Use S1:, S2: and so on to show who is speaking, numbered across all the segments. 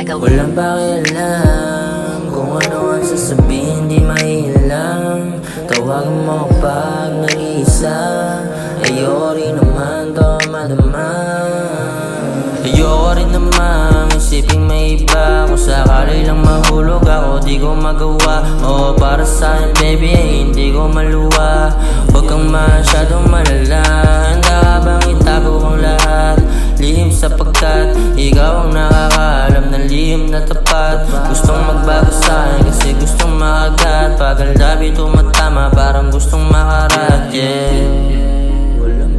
S1: Walang pakialam kung ano ang sasabihin, di mailang. Tawagan mo pag nag-iisa. Ayoko rin naman to madama. Ayoko rin naman isiping may iba. Kung sakali lang mahulog ako, di ko magawa. Oo, para sa'kin baby, hindi ko maluwa. Huwag kang masyadong malala. Handa ka bang itago ang lahat? Lihim sapagkat ikaw ang nakakaalam ng lihim na tapat. Gustong magbago sa'kin kasi gustong makagat. Pag ang labi tumatama parang gustong makarat, yeah. Walang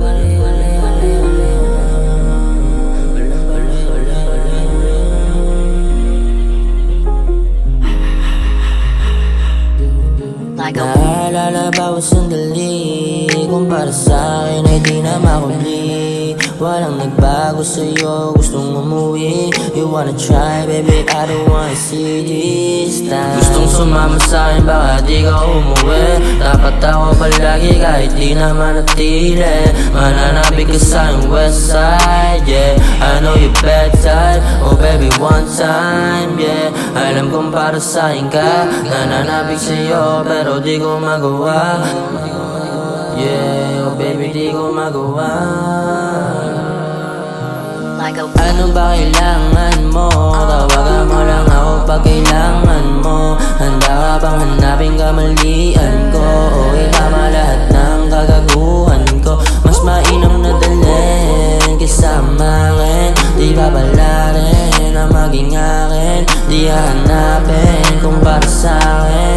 S1: naalala bawat sandali kung para sa'kin ay di na makubli. Walang nagbago sa'yo, gustong umuwi. You wanna try, baby, I don't wanna see this time. Gustong sumama sa'kin, baka di ka umuwi. Dapat ako palagi kahit di na manatili. Mananapig ka sa'king west side, yeah. I know your bad side, oh baby, one time, yeah. Alam kong para sa'kin ka, nananapig sa'yo, pero di ko magawa. Yeah, oh baby, di ko magawa. Ano ba kailangan mo? Tawagan mo lang ako pag kailangan mo. Handa ka bang hanapin kamalian ko? O itama lahat ng kagaguhan ko. Mas mainam na dalhin kasama akin. Di babalarin na maging akin. Di hahanapin kung para sa'kin.